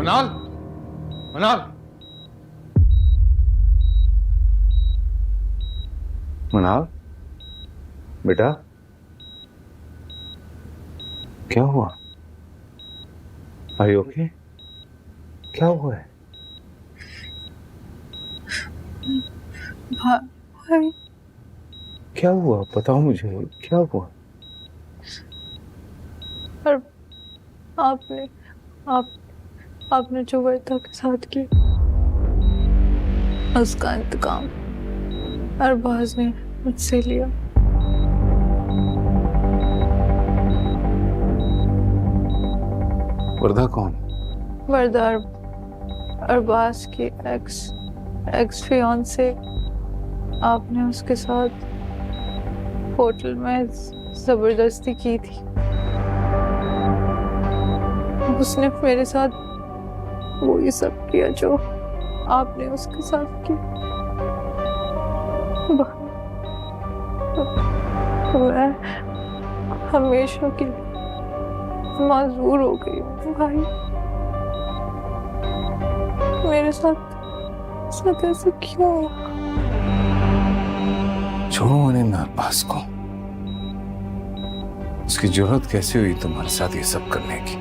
मनाल, मनाल, मनाल, बेटा क्या हुआ? Are you okay? क्या हुआ है? भाई क्या हुआ बताओ मुझे, क्या हुआ? और आपने जो वर्दा के साथ किया उसका इंतकाम अरबाज ने मुझसे लिया। वर्दा कौन? वर्दा अरबाज की एक्स फियांसे। आपने उसके साथ होटल में जबरदस्ती की थी। उसने मेरे साथ वही सब किया जो आपने उसके साथ किया। मैं हमेशा की माजूर हो गई हूँ भाई। मेरे साथ ऐसे क्यों? छोड़ो मैंने नारबाज को। उसकी जरूरत कैसे हुई तुम्हारे साथ ये सब करने की?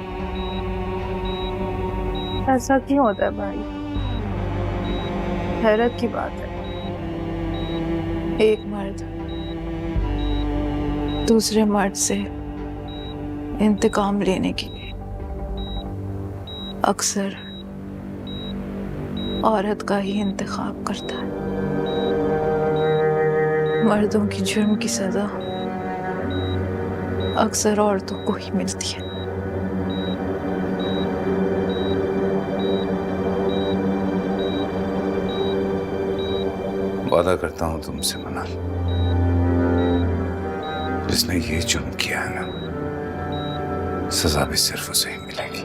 ऐसा क्यों होता है भाई? हैरत की बात है, एक मर्द दूसरे मर्द से इंतकाम लेने के लिए अक्सर औरत का ही इंतखाब करता है। मर्दों की जुर्म की सजा अक्सर औरतों को ही मिलती है। वादा करता हूं तुमसे मनाल, जिसने ये जुर्म किया है ना, सजा भी सिर्फ उसे ही मिलेगी।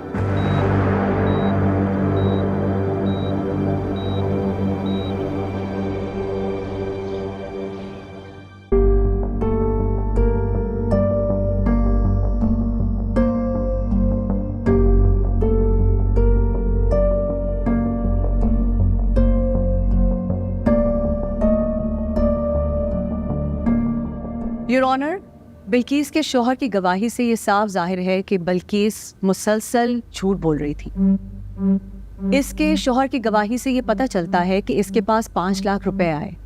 योर ऑनर, बिल्कीस के शौहर की गवाही से ये साफ जाहिर है कि बिल्कीस मुसलसल झूठ बोल रही थी। इसके शौहर की गवाही से ये पता चलता है कि इसके पास 5 लाख रुपए आए।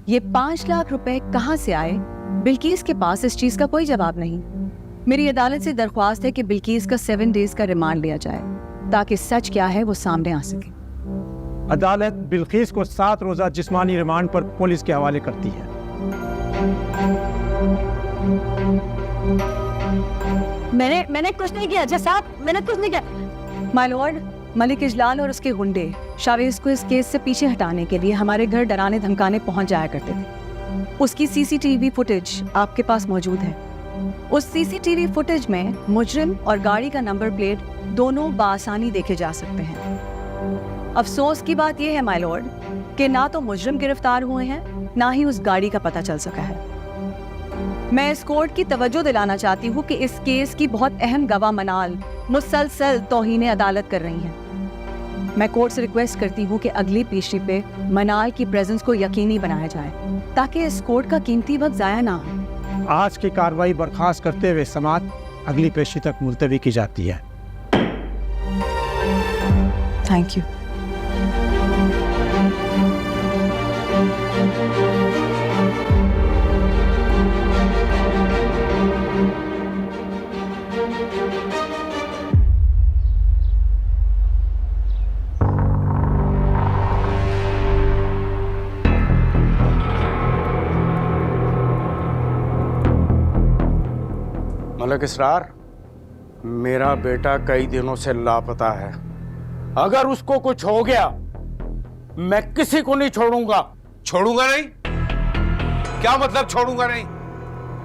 ये 5 लाख रुपए कहाँ से आए, बिल्कीस के पास इस चीज का कोई जवाब नहीं। मेरी अदालत से दरख्वास्त है कि बिल्कीस का 7 डेज का रिमांड लिया जाए ताकि सच क्या है वो सामने आ सके। अदालत बिल्कीस को 7 रोजा जिस्मानी रिमांड पर पुलिस के हवाले करती है। मैंने कुछ नहीं किया जज साहब, मैंने कुछ नहीं किया। माय लॉर्ड, मलिक इजलाल और उसके गुंडे शावेज को इस केस से पीछे हटाने के लिए हमारे घर डराने धमकाने पहुंच जाया करते थे। उसकी सीसीटीवी फुटेज आपके पास मौजूद है। उस सीसीटीवी फुटेज में मुजरिम और गाड़ी का नंबर प्लेट दोनों बासानी देखे जा सकते हैं। अफसोस की बात यह है माय लॉर्ड कि ना तो मुजरिम गिरफ्तार हुए हैं, ना ही उस गाड़ी का पता चल सका है। मैं इस कोर्ट की तवज्जो दिलाना चाहती हूँ कि इस केस की बहुत अहम गवाह मनाल मुसलसल तौहीन अदालत कर रही हैं। मैं कोर्ट से रिक्वेस्ट करती हूँ कि अगली पेशी पे मनाल की प्रेजेंस को यकीनी बनाया जाए ताकि इस कोर्ट का कीमती वक्त जाया ना हो। आज की कार्रवाई बर्खास्त करते हुए समाअत अगली पेशी तक मुलतवी की जाती है। Thank you. मलिक इसरार, मेरा बेटा कई दिनों से लापता है। अगर उसको कुछ हो गया मैं किसी को नहीं छोड़ूंगा। छोड़ूंगा नहीं? क्या मतलब छोड़ूंगा नहीं?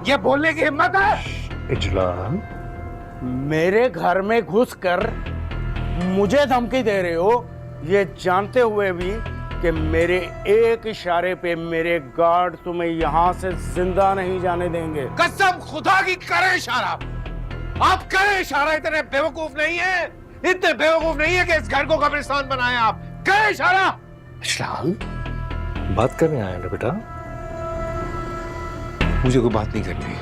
ये बोलने की हिम्मत है? इजलाल, मेरे घर में घुसकर मुझे धमकी दे रहे हो, ये जानते हुए भी कि मेरे एक इशारे पे मेरे गार्ड तुम्हें यहां से जिंदा नहीं जाने देंगे। कसम खुदा की करें इशारा, आप करें इशारा, इतने बेवकूफ नहीं है इतने बेवकूफ नहीं है कि इस घर को कब्रिस्तान बनाए आप। करें इशारा। इस्लाम, बात करने आए ना बेटा? मुझे कोई बात नहीं करनी।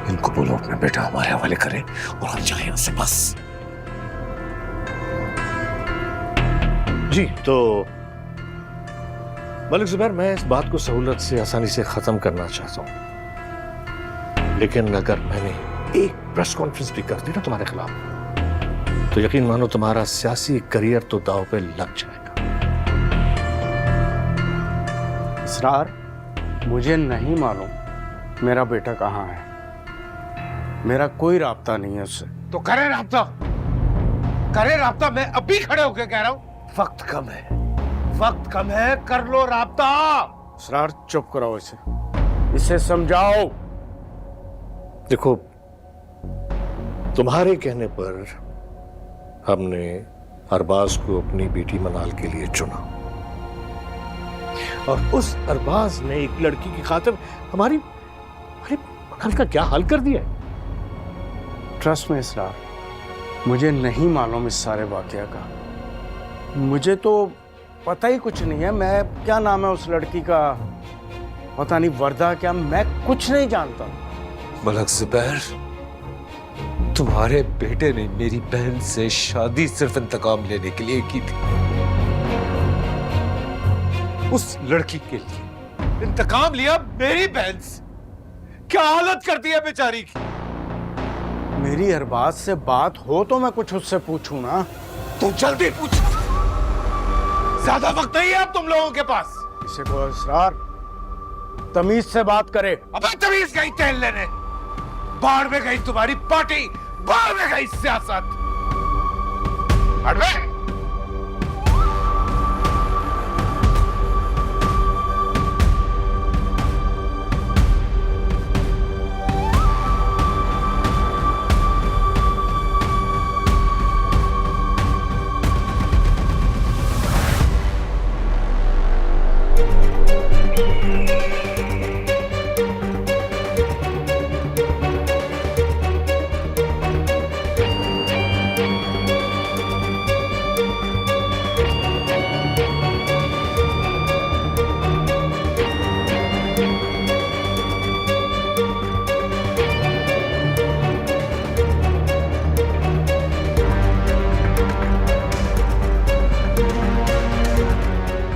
इनको बोलो अपना बेटा हमारे हवाले करें और हम जाए यहाँ से बस। जी तो मलिक जुबैर, मैं इस बात को सहूलत से आसानी से खत्म करना चाहता हूं, लेकिन अगर मैंने एक प्रेस कॉन्फ्रेंस भी कर दी ना तुम्हारे खिलाफ, तो यकीन मानो तुम्हारा सियासी करियर तो दांव पे लग जाएगा। इसरार, मुझे नहीं मालूम मेरा बेटा कहाँ है। मेरा कोई राब्ता नहीं है उससे। तो करें राब्ता, करें राब्ता। मैं अभी खड़े होकर कह रहा हूं, वक्त कम है, वक्त कम है, कर लो राब्ता। इसरार, चुप कराओ इसे समझाओ। देखो, तुम्हारे कहने पर हमने अरबाज को अपनी बेटी मनाल के लिए चुना, और उस अरबाज ने एक लड़की की खातिर हमारी मनाल का क्या हाल कर दिया है। ट्रस्ट में इसरार, मुझे नहीं मालूम इस सारे वाकया का। मुझे तो पता ही कुछ नहीं है। मैं, क्या नाम है उस लड़की का, पता नहीं, वर्दा क्या, मैं कुछ नहीं जानता। मलक जुबैर, तुम्हारे बेटे ने मेरी बहन से शादी सिर्फ इंतकाम लेने के लिए की थी। उस लड़की के लिए इंतकाम लिया मेरी बहन से। क्या हालत कर दी है बेचारी की। मेरी अरबाज से बात हो तो मैं कुछ उससे पूछूं ना। तो जल्दी पूछ, ज्यादा वक्त नहीं है अब तुम लोगों के पास। इसे को इसरार, तमीज से बात करे। अब तमीज गई तेल लेने, बाढ़ में गई तुम्हारी पार्टी, बाढ़ में गई सियासत। हटवे।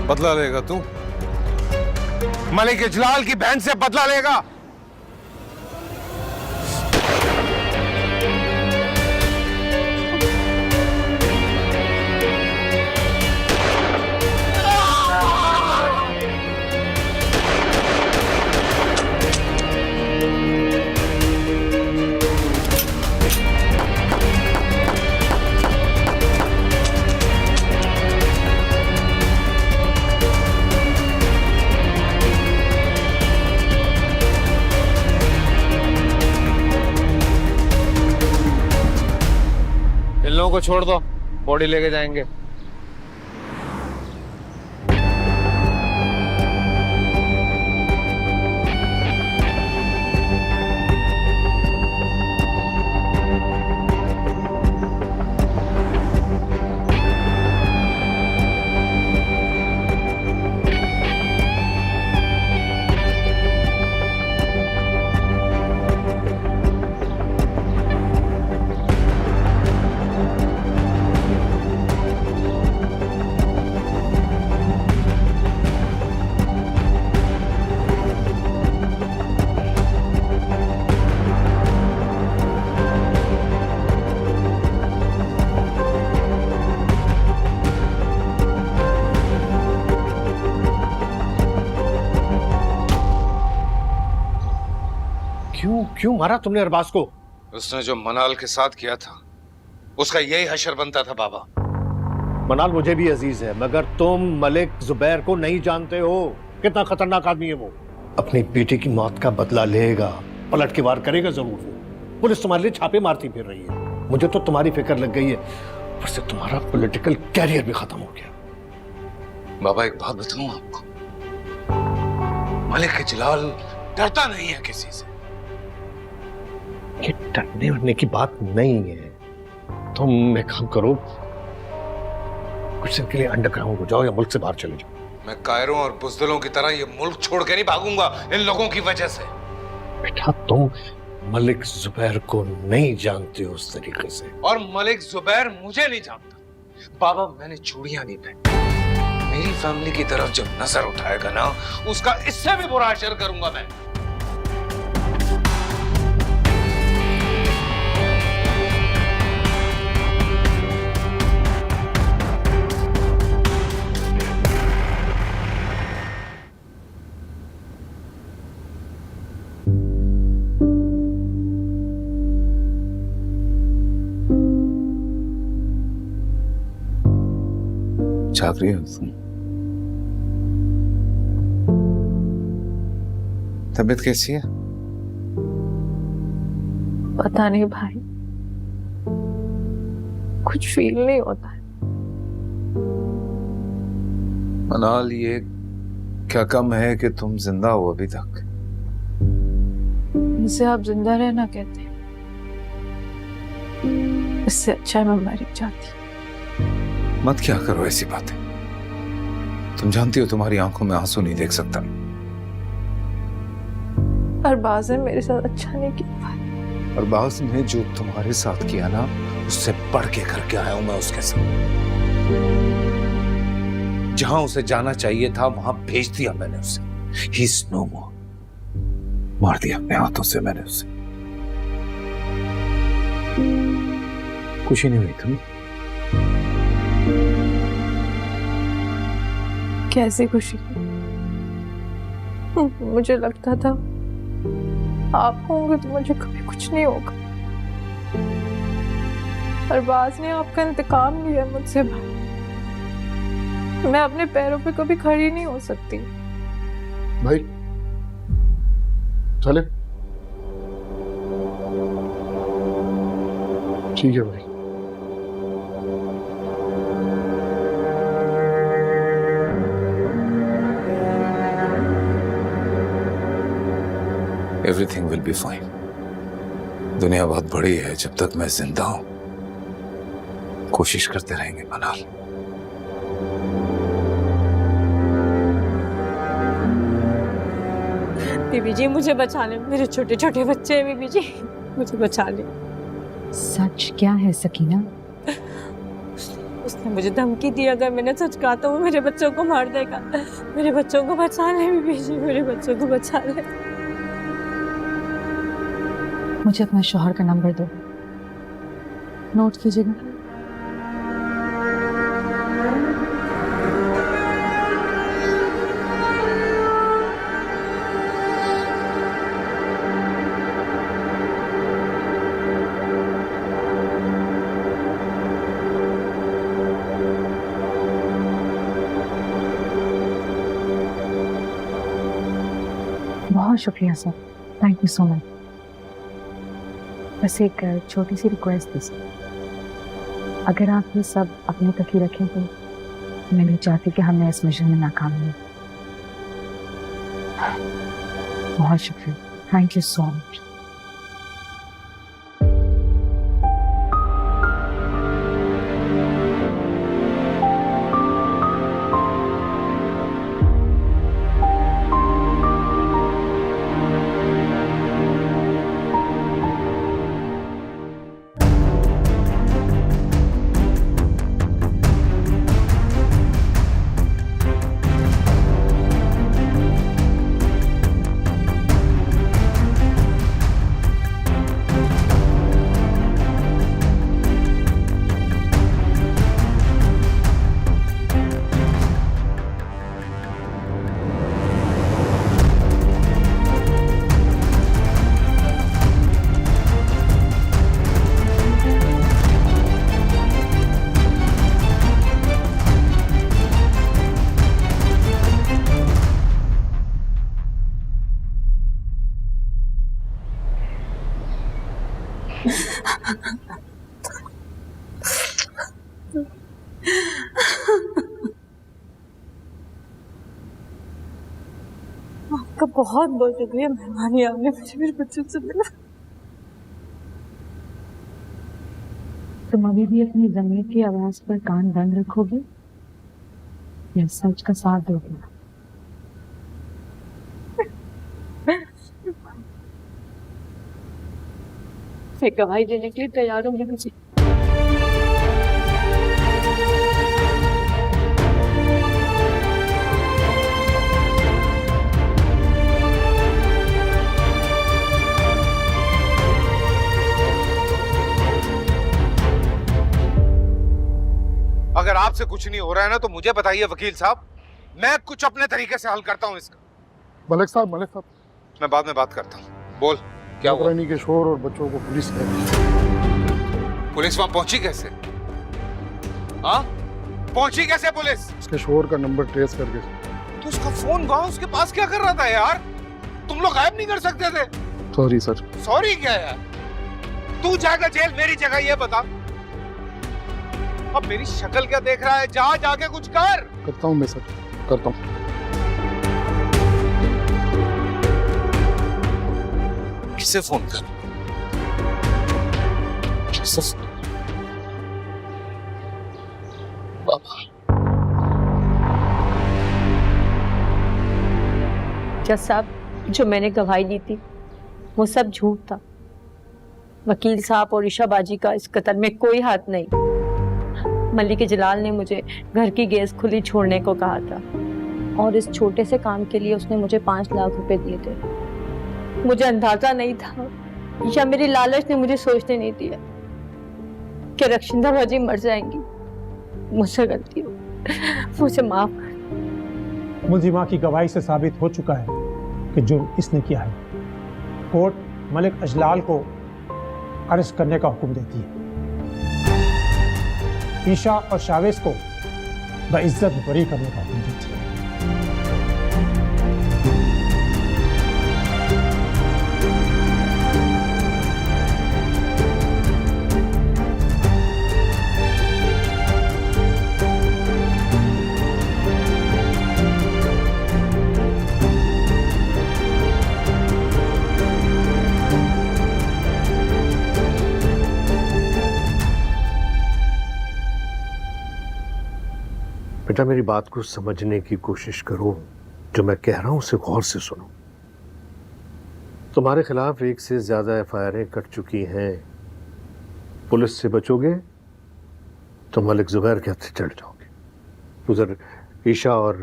बदला लेगा तू? मलिक इजलाल की बहन से बदला लेगा? लोगों को छोड़ दो, बॉडी लेके जाएंगे। क्यों मारा तुमने अरबाज को? उसने जो मनाल के साथ किया था, उसका यही हशर बनता था बाबा। मनाल मुझे भी अजीज है, मगर तुम मलिक जुबैर को नहीं जानते हो। कितना खतरनाक आदमी है वो। अपनी बेटी की मौत का बदला लेगा, पलट के वार करेगा जरूर। वो पुलिस तुम्हारे लिए छापे मारती फिर रही है। मुझे तो तुम्हारी फिक्र लग गई है, उससे तुम्हारा पॉलिटिकल कैरियर भी खत्म हो गया। बाबा एक बात बताऊं आपको, मलिक इजलाल डरता नहीं है किसी से। ये डरने उड़ने की बात नहीं है। तुम एक काम करो, कुछ दिन के लिए अंडरग्राउंड हो जाओ या मुल्क से बाहर चले जाओ। मैं कायरों और बुज़दिलों की तरह ये मुल्क छोड़ के नहीं भागूंगा इन लोगों की वजह से। बेटा तुम मलिक जुबैर को नहीं जानते हो उस तरीके से। और मलिक जुबैर मुझे नहीं जानता। बाबा मैंने चूड़ियां नहीं पहनी। मेरी फैमिली की तरफ जब नजर उठाएगा ना उसका इससे भी बुरा असर करूंगा मैं। जाग रही हो तुम? तबीयत कैसी है? पता नहीं भाई, कुछ फील नहीं होता है। मनाल ये क्या कम है कि तुम जिंदा हो अभी तक? इसे आप जिंदा रहना कहते हैं, इससे अच्छा मैं मर जाती। मत क्या करो ऐसी बातें। तुम जानती हो तुम्हारी आंखों में आंसू नहीं देख सकता। अरबाज ने मेरे साथ अच्छा नहीं किया भाई। अरबाज ने जो तुम्हारे साथ किया ना उससे बढ़ के करके आया हूं मैं उसके साथ। जहां उसे जाना चाहिए था वहां भेज दिया मैंने उसे। ही इज नो मोर। मार दिया अपने हाथों से मैंने उसे। खुशी नहीं हुई तुम्हें? कैसी खुशी? मुझे लगता था आप होंगे तो मुझे कभी कुछ नहीं होगा। अरबाज ने आपका इंतकाम लिया मुझसे भाई। मैं अपने पैरों पे कभी खड़ी नहीं हो सकती। भाई चले। ठीक है भाई। Everything will be fine. दुनिया बहुत बड़ी है, जब तक मैं जिंदा हूं कोशिश करते रहेंगे मनाल। बीबी जी मुझे बचा ले, मेरे छोटे छोटे बच्चे हैं बीबी जी, मुझे बचा ले। सच क्या है सकीना? उसने मुझे धमकी दी अगर मैंने सच कहा तो वो मेरे बच्चों को मार देगा। मेरे बच्चों को बचा ले बीबी जी, मेरे बच्चों को बचा ले। मुझे अपने शौहर का नंबर दो, नोट कीजिएगा। बहुत शुक्रिया sir, thank you so much. बस एक छोटी सी रिक्वेस्ट थी सर, अगर आप ये सब अपने तक ही रखें तो मैं नहीं चाहती कि हमने इस मिशन में नाकाम हो। बहुत शुक्रिया, थैंक यू सो मच। आपका बहुत बहुत शुक्रिया, मेहरबानी आपने मुझे मेरे बच्चों से मिला। तुम अभी भी अपनी जमीर की आवाज पर कान बंद रखोगे मैं सच का साथ दोगे? मैं गवाही देने के लिए तैयार हूँ मुझे। अगर आपसे कुछ नहीं हो रहा है ना तो मुझे बताइए वकील साहब, मैं कुछ अपने तरीके से हल करता हूँ इसका। मलिक साहब मैं बाद में बात करता हूँ। बोल, क्या हुआ? नौकरानी के शोहर और बच्चों को पुलिस ने पुलिस वहां पहुंची कैसे? हाँ, पहुंची कैसे पुलिस? उसके शोहर का नंबर ट्रेस करके। तो उसका फोन वहां उसके पास क्या कर रहा था यार? तुम लोग गायब नहीं कर सकते थे? Sorry sir. सॉरी क्या यार? तू जाएगा जेल मेरी जगह, ये बता। अब मेरी शक्ल क्या देख रहा है? जा जाके कुछ कर। करता हूँ मैं सर, करता हूँ। किससे फोन कर? किससे फोन? बाबा। जज साहब, जो मैंने गवाही दी थी वो सब झूठ था। वकील साहब और ईशा बाजी का इस कत्ल में कोई हाथ नहीं। मलिक जलाल ने मुझे घर की गैस खुली छोड़ने को कहा था और इस छोटे से काम के लिए उसने मुझे 5 लाख रुपए दिए थे। मुझे अंदाजा नहीं था या मेरी लालच ने मुझे सोचने नहीं दिया कि रक्षिंदा बाजी मर जाएंगी। मुझसे गलती हो, मुझे माफ कर। मुलजिमा की गवाही से साबित हो चुका है कि जुर्म इसने किया है। कोर्ट मलिक अजलाल को अरेस्ट करने का हुक्म देती है। ईशा और शावेज को बइज्जत बरी करने का हुक्म देती है। बेटा, मेरी बात को समझने की कोशिश करो। जो मैं कह रहा हूं उसे गौर से सुनो। तुम्हारे खिलाफ 1 से ज्यादा एफआईआरें कट चुकी हैं। पुलिस से बचोगे तो मलिक जुबैर के हाथ से चढ़ जाओगे। उधर ईशा और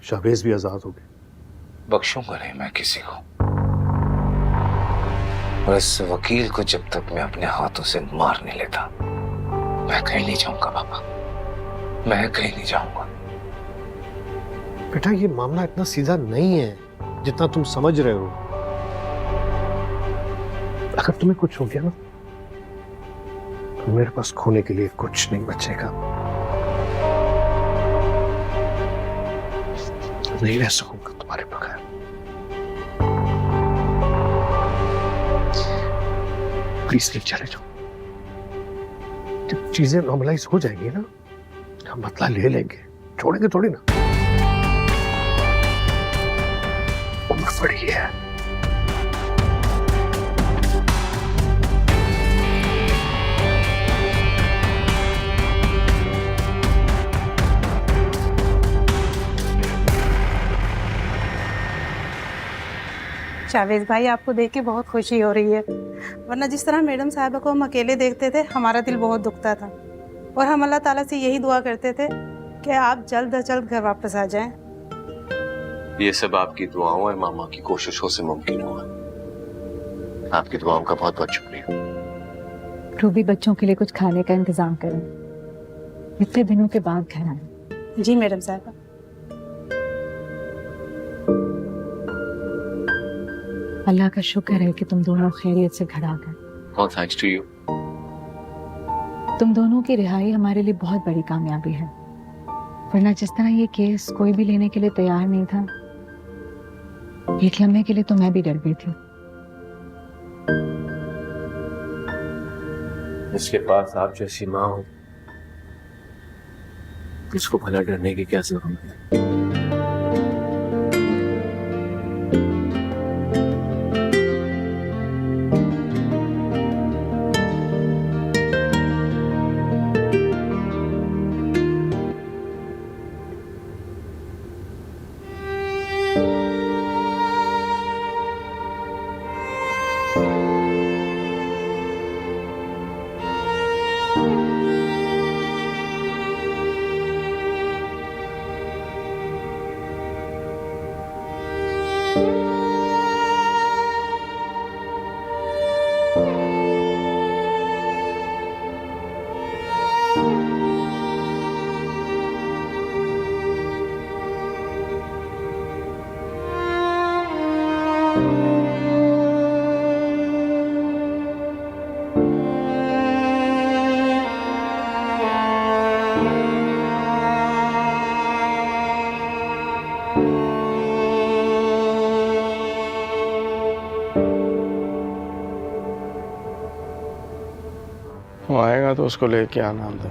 शाहवेज भी आजाद हो गए। बख्शूंगा नहीं मैं किसी को, और इस वकील को जब तक मैं अपने हाथों से मार नहीं लेता मैं कहीं नहीं जाऊंगा बाबा, मैं कहीं नहीं जाऊंगा। बेटा, ये मामला इतना सीधा नहीं है जितना तुम समझ रहे हो। अगर तुम्हें कुछ हो गया ना तो मेरे पास खोने के लिए कुछ नहीं बचेगा। नहीं रह सकूंगा तुम्हारे बगैर। प्लीज नहीं चले जाओ। जब चीजें नॉर्मलाइज हो जाएंगी ना, हम बदला ले लेंगे, छोड़ेंगे थोड़ी ना। उम्र बड़ी है। शावेज भाई, आपको देख के बहुत खुशी हो रही है, वरना जिस तरह मैडम साहबा को हम अकेले देखते थे हमारा दिल बहुत दुखता था। और हम अल्लाह ताला से यही दुआ करते थे कि आप जल्द अज जल्द घर वापस आ जाएं। ये सब आपकी दुआओं और मामा की कोशिशों से मुमकिन हुआ। आपकी दुआओं का बहुत बहुत शुक्रिया। रूबी, बच्चों के लिए कुछ खाने का इंतजाम करें। इतने दिनों के बाद घर आए। जी मैडम साहबा। अल्लाह का शुक्र है कि तुम दोनों खैरियत से घर आ गए। All thanks to you. तुम दोनों की रिहाई हमारे लिए बहुत बड़ी कामयाबी है, वरना जिस तरह ये केस कोई भी लेने के लिए तैयार नहीं था, एक लम्हे के लिए तो मैं भी डर गई थी। इसके पास आप जैसी माँ हो, इसको भला डरने की क्या जरूरत है। तो उसको लेके आना अंदर।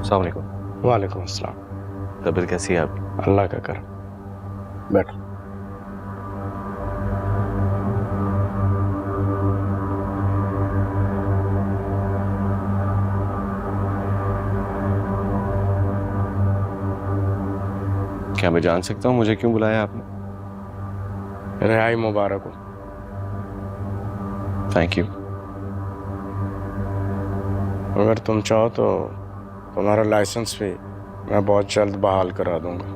अस्सलाम वालेकुम। वालेकुम अस्सलाम। तबीयत कैसी है आपकी? अल्लाह का कर। बैठो। क्या मैं जान सकता हूँ मुझे क्यों बुलाया आपने? रिहाई मुबारक हो। Thank you. अगर तुम चाहो तो तुम्हारा लाइसेंस भी मैं बहुत जल्द बहाल करा दूंगा।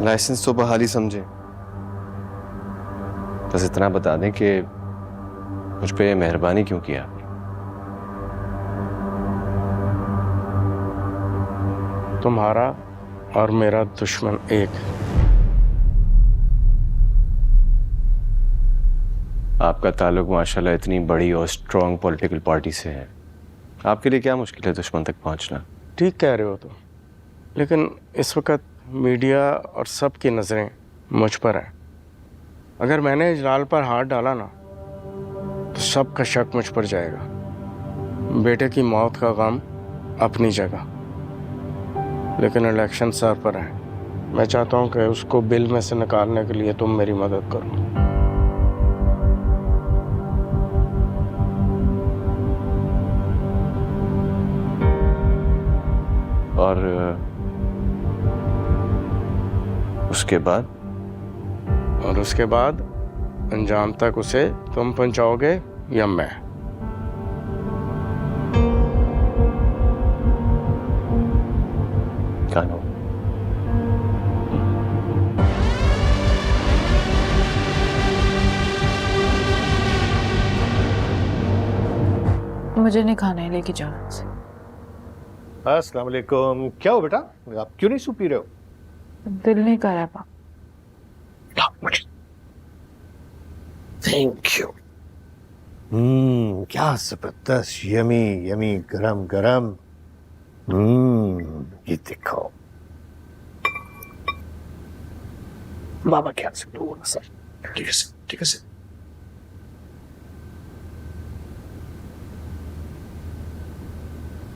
लाइसेंस तो बहाली समझे, बस इतना बता दें कि मुझ पे मेहरबानी क्यों किया आपने? तुम्हारा और मेरा दुश्मन एक है। आपका ताल्लुक माशाल्लाह इतनी बड़ी और स्ट्रॉन्ग पॉलिटिकल पार्टी से है, आपके लिए क्या मुश्किल है दुश्मन तक पहुंचना? ठीक कह रहे हो तुम, लेकिन इस वक्त मीडिया और सबकी नज़रें मुझ पर हैं। अगर मैंने इजलाल पर हाथ डाला ना तो सबका शक मुझ पर जाएगा। बेटे की मौत का गम अपनी जगह, लेकिन इलेक्शन सर पर है। मैं चाहता हूं कि उसको बिल में से निकालने के लिए तुम मेरी मदद करो। और उसके बाद? और उसके बाद अंजाम तक उसे तुम पहुंचाओगे या मैं? कानून। मुझे नहीं खाना है, लेके जाओ यहाँ से। अस्सलाम वालेकुम। क्या हो बेटा, आप क्यों नहीं सूप पी रहे हो? दिल नहीं कर रहा पापा। Thank you. क्या जबरदस्त, यमी यमी, गरम गरम। ये देखो बाबा, क्या से लो ना सर। ठीक है सर, ठीक है सर।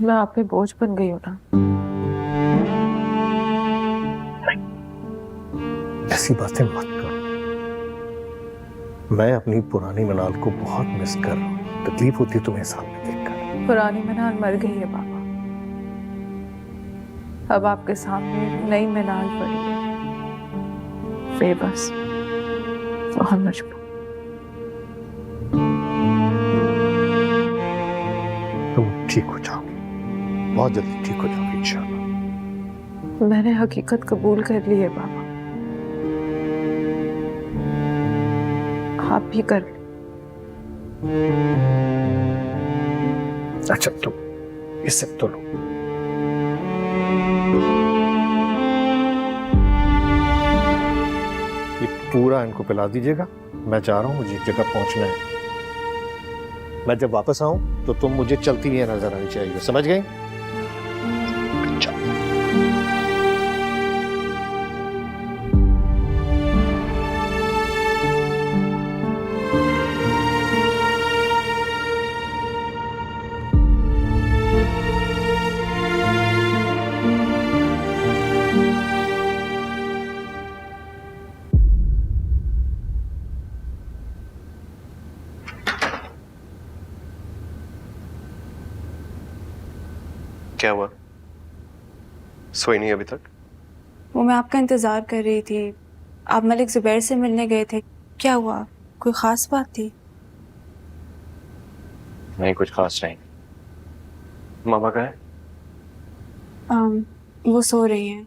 मैं आप पे बोझ बन गई हूँ ना। ऐसी बातें मत करो, मैं अपनी पुरानी मनाल को बहुत मिस कर रहा हूँ। तकलीफ होती है तुम्हें सामने देखकर। पुरानी मनाल मर गई है पापा, अब आपके सामने नई मनाल पड़ी है, बेबस और मजबूर। तुम ठीक हो जाओगे, बहुत जल्दी ठीक हो जाओगे इंशाल्लाह। मैंने हकीकत कबूल कर ली है पापा, आप भी कर ली। अच्छा तुम इससे तो लो। ये पूरा इनको पिला दीजिएगा। मैं जा रहा हूँ, मुझे एक जगह पहुंचना है। मैं जब वापस आऊं तो तुम मुझे चलती हुई नजर आनी चाहिए, समझ गई? क्या हुआ? सोई नहीं अभी तक? वो मैं आपका इंतजार कर रही थी, आप मलिक जुबैर से मिलने गए थे। क्या हुआ, कोई खास बात थी? नहीं, कुछ खास नहीं। मामा कहाँ है? वो सो रही हैं।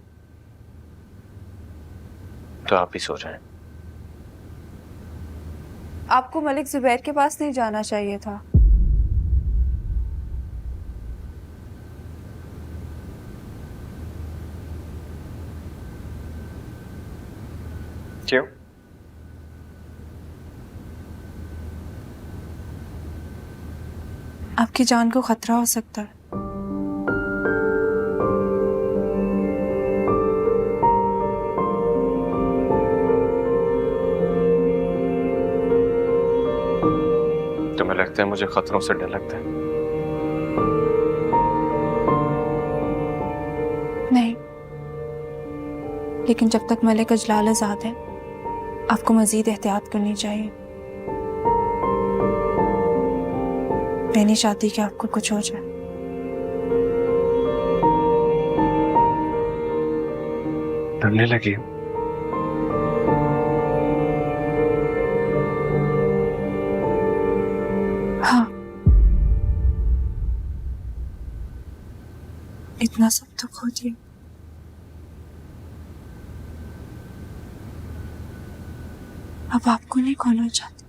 तो आप ही सो जाएं। आपको मलिक जुबैर के पास नहीं जाना चाहिए था। क्यों? आपकी जान को खतरा हो सकता है। लगता है मुझे खतरों से डर लगता है। नहीं, लेकिन जब तक मलिक अजलाल आजाद है आपको मजीद एहतियात करनी चाहिए। मैं नहीं चाहती कि आपको कुछ हो जाए। डरने लगी। हाँ, इतना सब तो खो दिया। अब आपको नहीं खोना चाहती।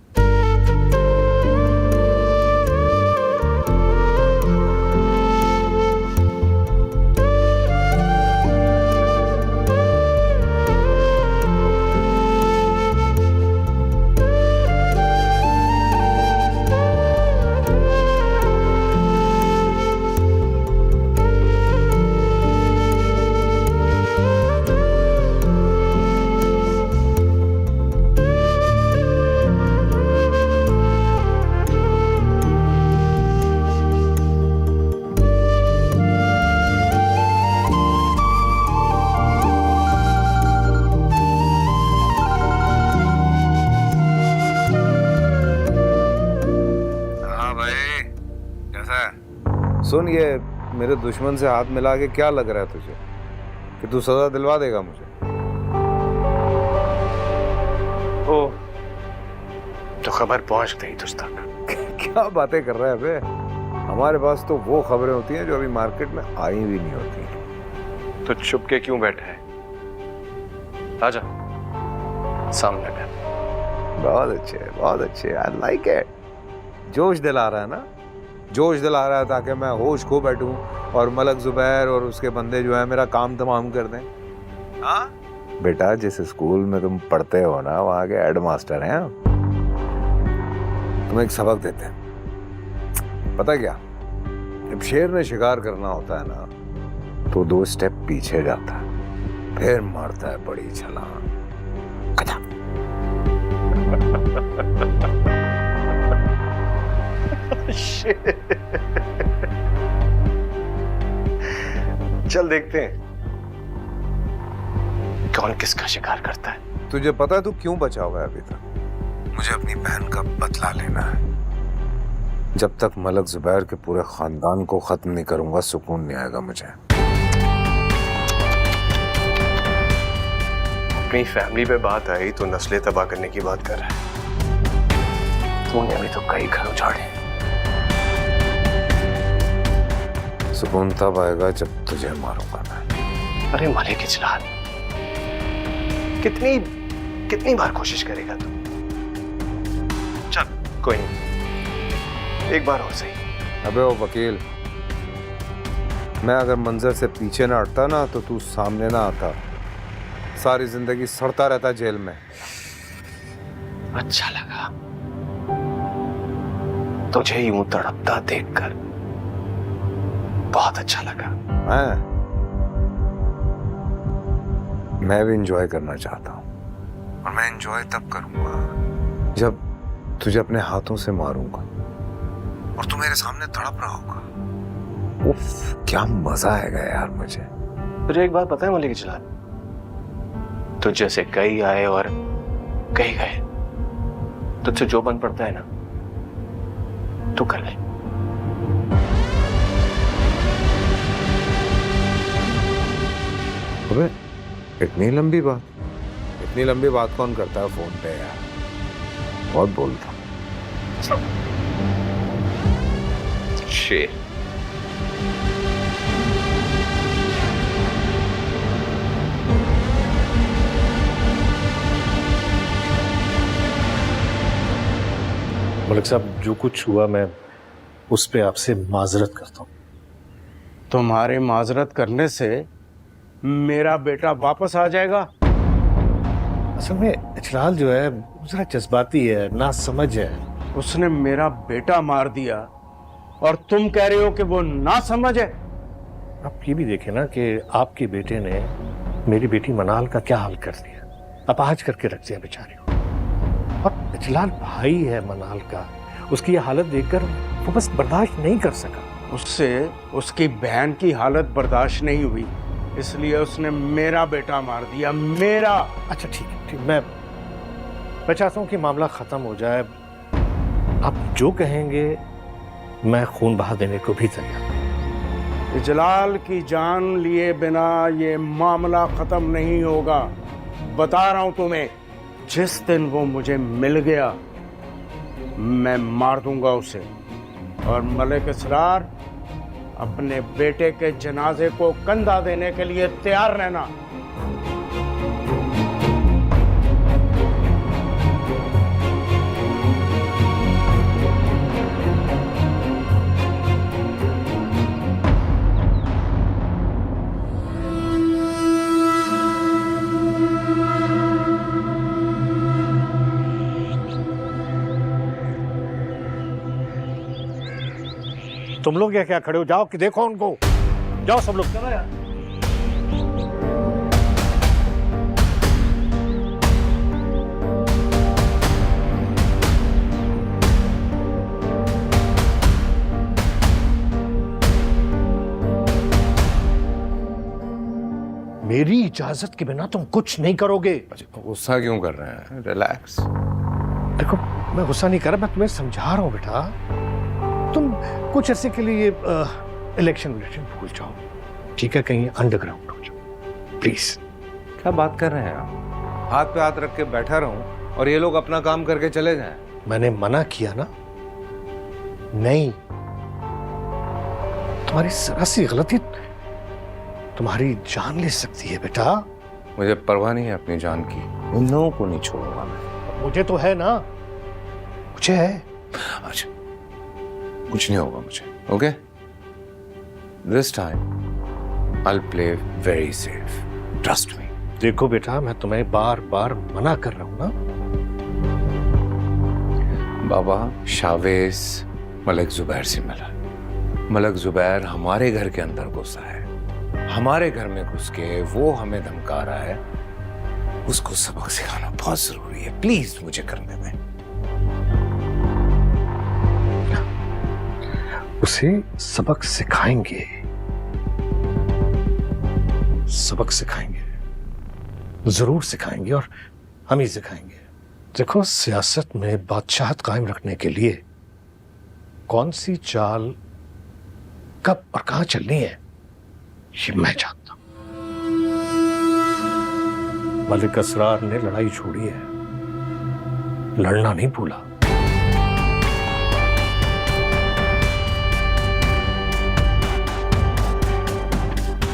सुन, ये मेरे दुश्मन से हाथ मिला के क्या लग रहा है तुझे कि तू सजा दिलवा देगा मुझे? ओ, तो खबर पहुंच गई तुझ तक। क्या बातें कर रहा है बे? हमारे पास तो वो खबरें होती हैं जो अभी मार्केट में आई भी नहीं होती। तो छुप के क्यों बैठा है? आजा सामने बैठ। बहुत अच्छे, आई लाइक इट। जोश दिला रहा है ना, जोश दिला रहा है ताकि मैं होश खो बैठूं और मलक जुबैर और उसके बंदे जो है मेरा काम तमाम कर दें। हाँ बेटा, जिस स्कूल में तुम पढ़ते हो ना, वहाँ के हेड मास्टर हैं, तुम्हें एक सबक देते हैं। पता क्या, जब शेर ने शिकार करना होता है ना तो 2 स्टेप पीछे जाता है, फिर मारता है बड़ी छलांग। चल देखते हैं कौन किसका शिकार करता है। तुझे पता है तू क्यों बचा हुआ है अभी तक? मुझे अपनी बहन का बदला लेना है। जब तक मलक जुबैर के पूरे खानदान को खत्म नहीं करूंगा सुकून नहीं आएगा मुझे। अपनी फैमिली पे बात आई तो नस्लें तबाह करने की बात कर रहा है। तूने अभी तो कई घर उजाड़े। सुकून तब आएगा जब तुझे मारूंगा मैं। अरे मलिक इजलाल, कितनी बार कोशिश करेगा तू? चल कोई नहीं, एक बार और सही। अबे ओ वकील, मैं अगर मंजर से पीछे ना हटता ना तो तू सामने ना आता, सारी जिंदगी सड़ता रहता जेल में। अच्छा लगा तुझे यूं तड़पता देखकर, बहुत अच्छा लगा। मैं भी एंजॉय करना चाहता हूँ, और मैं एंजॉय तब करूंगा जब तुझे अपने हाथों से मारूंगा और तू मेरे सामने तड़प रहा होगा। उफ, क्या मजा आएगा यार मुझे। तुझे एक बात पता है मलिक इजलाल, तुझ जैसे कई आए और कई गए, तुझसे जो बन पड़ता है ना तू कर ले। अबे इतनी लंबी बात कौन करता है फोन पे यार? बहुत बोलता। शेर। मलिक साहब, जो कुछ हुआ मैं उस पे आपसे माजरत करता हूँ। तुम्हारे माजरत करने से मेरा बेटा वापस आ जाएगा? असल में इजलाल जो है जरा जज्बाती है, ना समझ है। उसने मेरा बेटा मार दिया और तुम कह रहे हो कि वो ना समझ है? आप ये भी देखें ना कि आपके बेटे ने मेरी बेटी मनाल का क्या हाल कर दिया, अपाहिज करके रख दिया बेचारे को। और इजलाल भाई है मनाल का, उसकी ये हालत देखकर वो बस बर्दाश्त नहीं कर सका। उससे उसकी बहन की हालत बर्दाश्त नहीं हुई, इसलिए उसने मेरा बेटा मार दिया, मेरा। अच्छा ठीक है, ठीक, मैं चाहता हूँ कि मामला खत्म हो जाए। आप जो कहेंगे मैं खून बहा देने को भी तैयार। जलाल की जान लिए बिना ये मामला खत्म नहीं होगा, बता रहा हूं तुम्हें। जिस दिन वो मुझे मिल गया मैं मार दूंगा उसे। और मलिक इसरार, अपने बेटे के जनाजे को कंधा देने के लिए तैयार रहना। तुम लोग क्या खड़े हो, जाओ कि देखो उनको, जाओ सब लोग। चलो यार। मेरी इजाजत के बिना तुम कुछ नहीं करोगे। गुस्सा क्यों कर रहे हैं? रिलैक्स। देखो मैं गुस्सा नहीं कर रहा, मैं तुम्हें समझा रहा हूं बेटा। तुम कुछ ऐसे के लिए इलेक्शन भूल जाओ, ठीक है? कहीं अंडरग्राउंड हो जाओ प्लीज। क्या बात कर रहे हैं आप? हाथ पे हाथ रख के बैठा रहूं और ये लोग अपना काम करके चले जाएं? मैंने मना किया ना। नहीं, तुम्हारी जरा सी गलती तुम्हारी जान ले सकती है बेटा। मुझे परवाह नहीं है अपनी जान की, उन लोगों को नहीं छोड़ूंगा मैं। मुझे तो है ना, मुझे है। अच्छा, कुछ नहीं होगा मुझे, okay? This time I will play very safe, trust me. देखो बेटा, मैं तुम्हें बार बार मना कर रहा हूं ना। बाबा, शावेज मलिक जुबैर से मिला। मलिक जुबैर हमारे घर के अंदर घुसा है, हमारे घर में घुस के वो हमें धमका रहा है। उसको सबक सिखाना बहुत जरूरी है, प्लीज मुझे करने दें। उसे सबक सिखाएंगे, सबक सिखाएंगे, जरूर सिखाएंगे, और हम ही सिखाएंगे। देखो, सियासत में बादशाहत कायम रखने के लिए कौन सी चाल कब और कहां चलनी है ये मैं जानता हूं। मलिक असरार ने लड़ाई छोड़ी है, लड़ना नहीं भूला।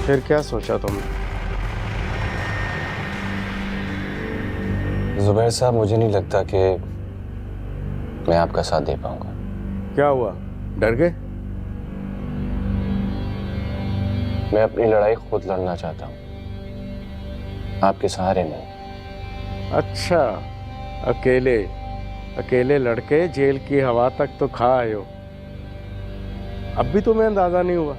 फिर क्या सोचा तुमने? जुबैर साहब, मुझे नहीं लगता कि मैं आपका साथ दे पाऊंगा। क्या हुआ, डर गए? मैं अपनी लड़ाई खुद लड़ना चाहता हूं, आपके सहारे नहीं। अच्छा, अकेले अकेले लड़के जेल की हवा तक तो खा आए हो, अब भी तुम्हें अंदाजा नहीं हुआ?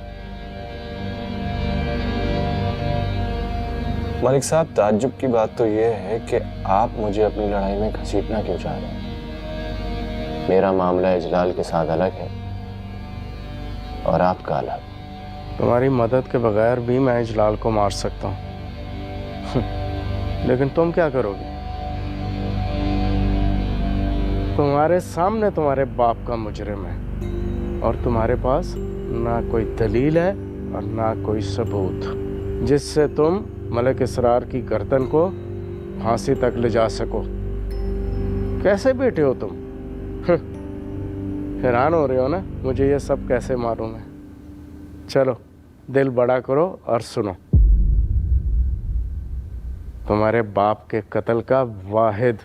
मलिक साहब, ताज्जुब की बात तो यह है कि आप मुझे अपनी लड़ाई में घसीटना क्यों चाह रहे हैं? मेरा मामला इजलाल के साथ अलग है और आपका अलग। तुम्हारी मदद के बगैर भी मैं इजलाल को मार सकता हूं लेकिन तुम क्या करोगे? तुम्हारे सामने तुम्हारे बाप का मुजरिम है और तुम्हारे पास ना कोई दलील है और ना कोई सबूत जिससे तुम मलिक इसरार की गर्दन को फांसी तक ले जा सको। कैसे बेटे हो तुम? हैरान हो रहे हो ना मुझे ये सब कैसे मारूं मैं? चलो दिल बड़ा करो और सुनो। तुम्हारे बाप के कत्ल का वाहिद